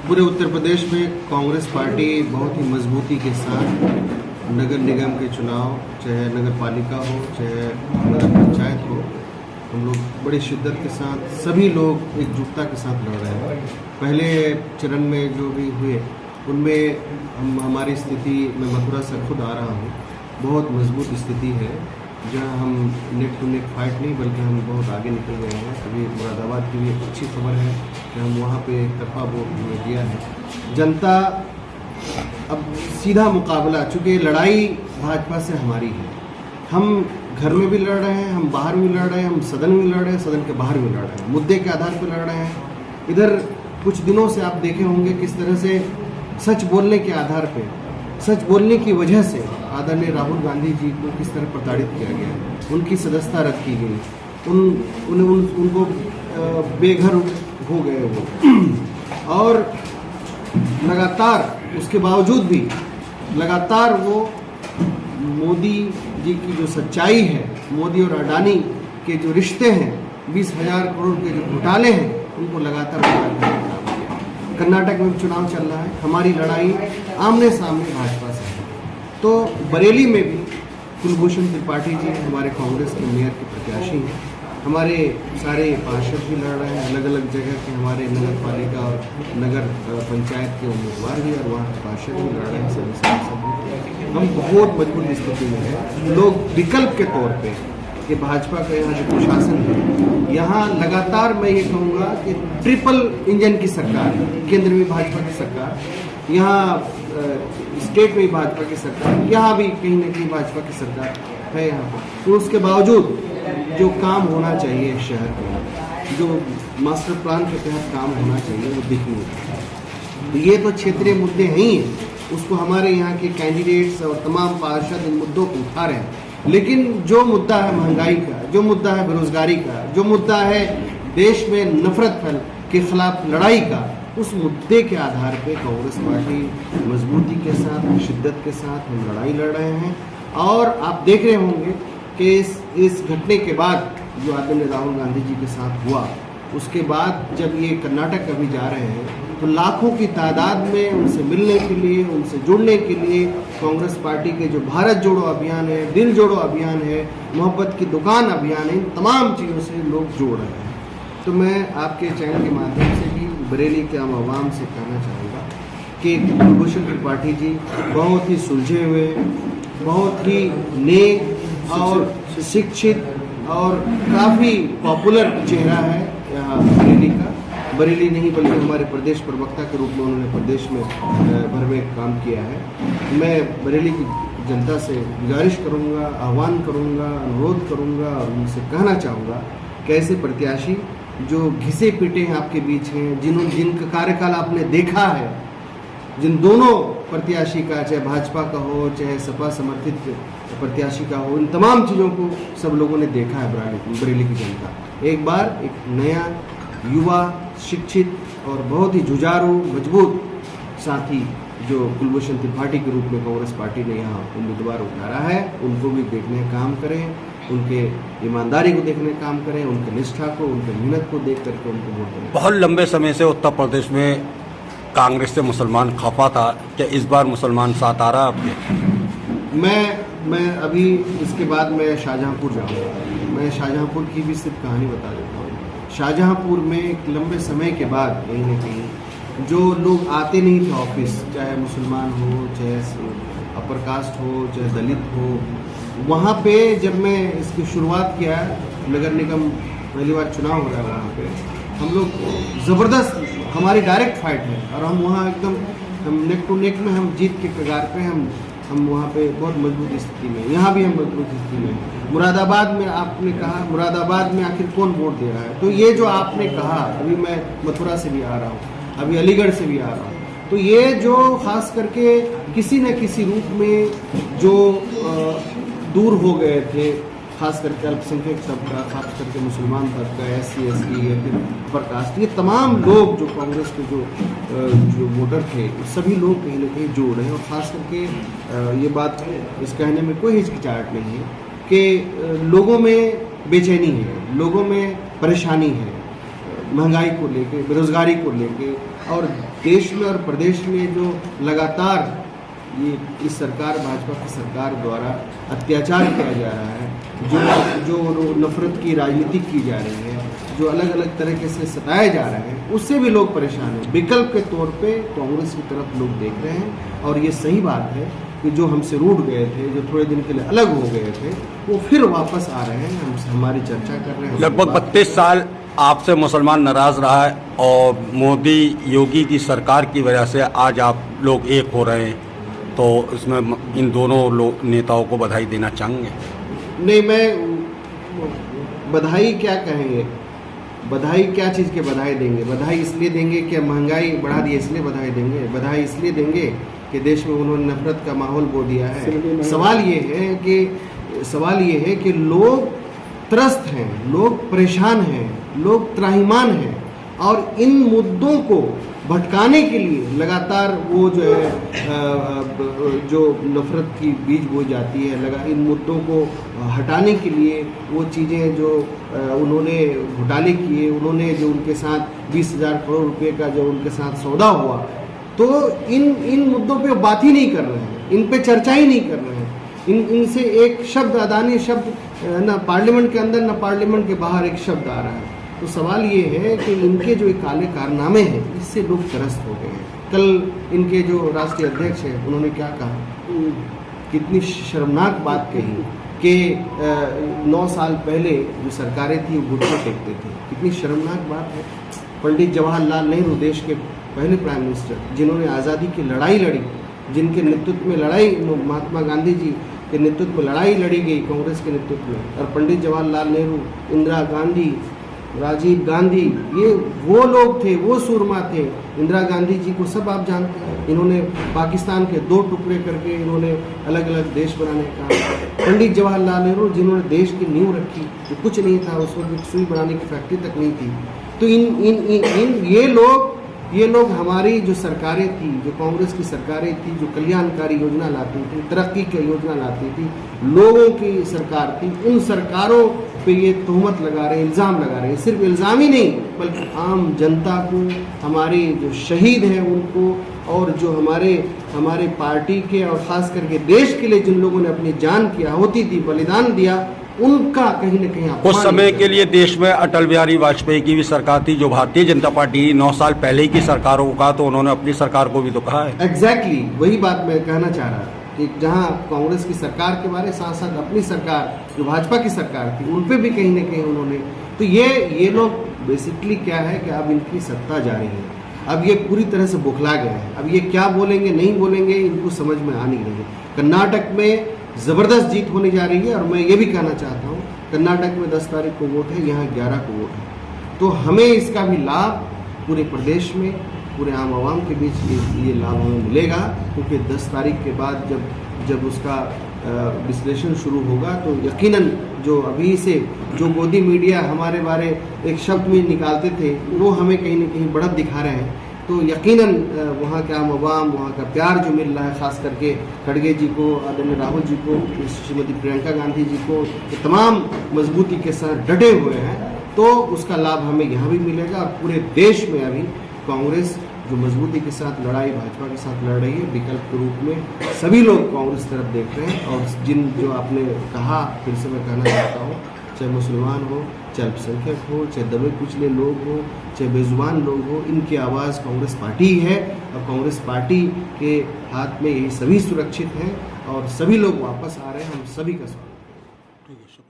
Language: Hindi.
पूरे उत्तर प्रदेश में कांग्रेस पार्टी बहुत ही मजबूती के साथ नगर निगम के चुनाव, चाहे नगर पालिका हो, चाहे नगर पंचायत हो, हम लोग बड़ी शिद्दत के साथ सभी लोग एकजुटता के साथ लड़ रहे हैं। पहले चरण में जो भी हुए उनमें हमारी स्थिति, मैं मथुरा से खुद आ रहा हूँ, बहुत मजबूत स्थिति है, जहाँ हम नेक टू नेक फाइट नहीं बल्कि हम बहुत आगे निकल गए हैं। अभी मुरादाबाद की भी अच्छी खबर है कि हम वहाँ पे एक तरफा वोट दिया है। जनता अब सीधा मुकाबला, चूँकि लड़ाई भाजपा से हमारी है, हम घर में भी लड़ रहे हैं, हम बाहर भी लड़ रहे हैं, हम सदन में लड़ रहे हैं, सदन के बाहर भी लड़ रहे हैं, मुद्दे के आधार पर लड़ रहे हैं। इधर कुछ दिनों से आप देखे होंगे किस तरह से सच बोलने के आधार पे, सच बोलने की वजह से आदरणीय राहुल गांधी जी को किस तरह प्रताड़ित किया गया, उनकी सदस्यता रद्द की गई, उनको बेघर हो गए वो, और लगातार उसके बावजूद भी लगातार वो मोदी जी की जो सच्चाई है, मोदी और अडानी के जो रिश्ते हैं, 20,000 करोड़ के जो घोटाले हैं, उनको लगातार कर्नाटक में चुनाव चल रहा है। हमारी लड़ाई आमने सामने भाजपा से है। तो बरेली में भी कुलभूषण त्रिपाठी जी हमारे कांग्रेस के मेयर के प्रत्याशी हैं। हमारे सारे पार्षद भी लड़ रहे हैं, अलग अलग जगह के हमारे नगर पालिका और नगर पंचायत के उम्मीदवार भी, और वहाँ के पार्षद भी लड़ रहे हैं, सभी सांसद भी। हम बहुत मजबूत स्थिति में हैं। लोग विकल्प के तौर पे कि भाजपा का यहाँ जो प्रशासन है, यहाँ लगातार मैं ये कहूँगा कि ट्रिपल इंजन की सरकार है। केंद्र में भाजपा की सरकार, यहाँ स्टेट में भी भाजपा की सरकार, यहाँ भी कहीं ना कहीं भाजपा की सरकार है यहाँ पर। तो उसके बावजूद जो काम होना चाहिए शहर में, जो मास्टर प्लान के तहत काम होना चाहिए, वो दिख नहीं रहा। तो ये तो क्षेत्रीय मुद्दे हैं ही, उसको हमारे यहाँ के कैंडिडेट्स और तमाम पार्षद इन मुद्दों को उठा रहे हैं। लेकिन जो मुद्दा है महंगाई का, जो मुद्दा है बेरोजगारी का, जो मुद्दा है देश में नफरत के खिलाफ लड़ाई का, उस मुद्दे के आधार पे कांग्रेस पार्टी मजबूती के साथ, शिद्दत के साथ हम लड़ाई लड़ रहे हैं। और आप देख रहे होंगे कि इस घटने के बाद जो आदरणीय राहुल गांधी जी के साथ हुआ, उसके बाद जब ये कर्नाटक अभी जा रहे हैं, तो लाखों की तादाद में उनसे मिलने के लिए, उनसे जुड़ने के लिए कांग्रेस पार्टी के जो भारत जोड़ो अभियान है, दिल जोड़ो अभियान है, मोहब्बत की दुकान अभियान है, इन तमाम चीज़ों से लोग जोड़ रहे हैं। तो मैं आपके चैनल के माध्यम से भी बरेली के आम आवाम से कहना चाहूँगा कि कुलभूषण त्रिपाठी जी बहुत ही सुलझे हुए, बहुत ही नेक और शिक्षित और काफ़ी पॉपुलर चेहरा है यहाँ बरेली का। बरेली नहीं बल्कि हमारे प्रदेश प्रवक्ता के रूप में उन्होंने प्रदेश में भर में काम किया है। मैं बरेली की जनता से गुजारिश करूंगा, आह्वान करूंगा, अनुरोध करूंगा और उनसे कहना चाहूँगा कि ऐसे प्रत्याशी जो घिसे पीटे हैं आपके बीच हैं, जिनका कार्यकाल आपने देखा है, जिन दोनों प्रत्याशी का, चाहे भाजपा का हो चाहे सपा समर्थित प्रत्याशी का हो, इन तमाम चीज़ों को सब लोगों ने देखा है बरेली की जनता। एक बार एक नया युवा, शिक्षित और बहुत ही जुझारू, मजबूत साथी जो कुलभूषण त्रिपाठी के रूप में कांग्रेस पार्टी ने यहाँ उम्मीदवार उतारा है, उनको भी देखने का काम करें, उनके ईमानदारी को देखने का काम करें, उनके निष्ठा को, उनके मेहनत को देख करके उनको वोट दें। बहुत लंबे समय से उत्तर प्रदेश में कांग्रेस से मुसलमान खफा था, क्या इस बार मुसलमान साथ आ रहा है आपके? मैं अभी इसके बाद मैं शाहजहाँपुर जाऊँगा। मैं शाहजहाँपुर की भी सिर्फ कहानी बता देता हूँ। शाहजहाँपुर में एक लंबे समय के बाद कहीं ना कहीं जो लोग आते नहीं थे ऑफिस, चाहे मुसलमान हो, चाहे अपर कास्ट हो, चाहे दलित हो, वहाँ पे जब मैं इसकी शुरुआत किया, नगर निगम पहली बार चुनाव हो रहा है, वहाँ पे हम लोग ज़बरदस्त, हमारी डायरेक्ट फाइट है और हम वहाँ एकदम हम नेक टू नेक में, हम जीत के कगार पे, हम वहाँ पे बहुत मजबूत स्थिति में, यहाँ भी हम मजबूत स्थिति में। मुरादाबाद में आपने कहा, मुरादाबाद में आखिर कौन वोट दे रहा है, तो ये जो आपने कहा, अभी मैं मथुरा से भी आ रहा हूँ, अभी अलीगढ़ से भी आ रहा हूँ, तो ये जो खास करके किसी न किसी रूप में जो दूर हो गए थे, खास करके अल्पसंख्यक तबका, खास करके मुसलमान तबका, SC ST या फिर अपर कास्ट, ये तमाम लोग जो कांग्रेस के जो वोटर थे, सभी लोग कहीं ना कहीं जोड़ रहे हैं। और ख़ास करके ये बात इस कहने में कोई हिचकिचाहट नहीं है कि लोगों में बेचैनी है, लोगों में परेशानी है, महंगाई को लेके, बेरोजगारी को लेके, और देश में और प्रदेश में जो लगातार ये इस सरकार, भाजपा की सरकार द्वारा अत्याचार किया जा रहा है, जो नफरत की राजनीति की जा रही है, जो अलग अलग तरीके से सताए जा रहे हैं, उससे भी लोग परेशान हैं। विकल्प के तौर पे कांग्रेस की तरफ लोग देख रहे हैं, और ये सही बात है कि जो हमसे रूठ गए थे, जो थोड़े दिन के लिए अलग हो गए थे, वो फिर वापस आ रहे हैं, हमसे हमारी चर्चा कर रहे हैं। लगभग 32 साल आपसे मुसलमान नाराज रहा है, और मोदी योगी की सरकार की वजह से आज आप लोग एक हो रहे हैं, तो इसमें इन दोनों नेताओं को बधाई देना चाहेंगे? नहीं, मैं बधाई क्या कहेंगे, बधाई क्या चीज़ के बधाई देंगे? बधाई इसलिए देंगे कि महंगाई बढ़ा दी इसलिए बधाई देंगे? बधाई इसलिए देंगे कि देश में उन्होंने नफरत का माहौल बो दिया है? सवाल ये है कि लोग त्रस्त हैं, लोग परेशान हैं, लोग त्राहिमाम हैं, और इन मुद्दों को भटकाने के लिए लगातार वो जो है जो नफरत की बीज बोई जाती है, इन मुद्दों को हटाने के लिए वो चीज़ें जो उन्होंने घोटाले किए, उन्होंने जो उनके साथ 20,000 करोड़ रुपए का जो उनके साथ सौदा हुआ, तो इन मुद्दों पे बात ही नहीं कर रहे हैं, इन पे चर्चा ही नहीं कर रहे हैं। इनसे एक शब्द, अदानी शब्द, ना पार्लियामेंट के अंदर ना पार्लियामेंट के बाहर एक शब्द आ रहा है। तो सवाल ये है कि इनके जो काले कारनामे हैं, इससे लोग त्रस्त हो गए हैं। कल इनके जो राष्ट्रीय अध्यक्ष हैं, उन्होंने क्या कहा, कितनी शर्मनाक बात कही कि 9 साल पहले जो सरकारें थी वो घुटने टेकते थे। कितनी शर्मनाक बात है। पंडित जवाहरलाल नेहरू, देश के पहले प्राइम मिनिस्टर, जिन्होंने आज़ादी की लड़ाई लड़ी, जिनके नेतृत्व में लड़ाई, महात्मा गांधी जी के नेतृत्व में लड़ाई लड़ी गई कांग्रेस के नेतृत्व में, और पंडित जवाहरलाल नेहरू, इंदिरा गांधी, राजीव गांधी, ये वो लोग थे, वो सूरमा थे। इंदिरा गांधी जी को सब आप जानते हैं, इन्होंने पाकिस्तान के 2 टुकड़े करके इन्होंने अलग अलग देश बनाने का। पंडित जवाहरलाल नेहरू, जिन्होंने देश की नींव रखी, जो कुछ नहीं था उस वक्त, सुई बनाने की फैक्ट्री तक नहीं थी। तो ये लोग हमारी जो सरकारें थी, जो कांग्रेस की सरकारें थी, जो कल्याणकारी योजना लाती थी, तरक्की की योजना लाती थी, लोगों की सरकार थी, उन सरकारों पे ये तोहमत लगा रहे हैं, इल्ज़ाम लगा रहे हैं। सिर्फ इल्ज़ाम ही नहीं, बल्कि आम जनता को, हमारे जो शहीद हैं उनको, और जो हमारे पार्टी के और ख़ास करके देश के लिए जिन लोगों ने अपनी जान की आहुति दी, बलिदान दिया, उनका कहीं न कहीं कुछ समय के लिए देश में अटल बिहारी वाजपेयी की भी सरकार थी, जो भारतीय जनता पार्टी 9 साल पहले की सरकारों का, तो उन्होंने अपनी सरकार को भी तो कहा है। एग्जैक्टली वही बात मैं कहना चाह रहा था कि जहां कांग्रेस की सरकार के बारे, साथ साथ अपनी सरकार जो भाजपा की सरकार थी, उन पे भी कहीं न कहीं उन्होंने, तो ये लोग बेसिकली क्या है कि अब इनकी सत्ता जा रही है, अब ये पूरी तरह से बौखला गए हैं। अब ये क्या बोलेंगे नहीं बोलेंगे इनको समझ में आ नहीं रही है। कर्नाटक में ज़बरदस्त जीत होने जा रही है, और मैं ये भी कहना चाहता हूँ, कर्नाटक में 10 तारीख को वोट है, यहाँ 11 को वोट है, तो हमें इसका भी लाभ पूरे प्रदेश में, पूरे आम आवाम के बीच ये लाभ हमें मिलेगा, क्योंकि 10 तारीख के बाद जब उसका विश्लेषण शुरू होगा, तो यकीनन जो अभी से जो मोदी मीडिया हमारे बारे एक शब्द में निकालते थे, वो हमें कहीं न कहीं बढ़त दिखा रहे हैं। तो यकीनन वहाँ के आम आवाम, वहाँ का प्यार जो मिल रहा है, ख़ास करके खड़गे जी को, आदरणीय राहुल जी को, श्रीमती प्रियंका गांधी जी को, तमाम मजबूती के साथ डटे हुए हैं, तो उसका लाभ हमें यहाँ भी मिलेगा। और पूरे देश में अभी कांग्रेस जो मजबूती के साथ लड़ाई भाजपा के साथ लड़ रही है, विकल्प के रूप में सभी लोग कांग्रेस तरफ देख रहे हैं। और जो आपने कहा, फिर से मैं कहना चाहता हूँ, चाहे मुसलमान हो, चाहे अल्पसंख्यक हो, चाहे दबे कुचले लोग हो, चाहे बेजुबान लोग हो, इनकी आवाज़ कांग्रेस पार्टी है, और कांग्रेस पार्टी के हाथ में ये सभी सुरक्षित हैं, और सभी लोग वापस आ रहे हैं। हम सभी का स्वागत। ठीक है।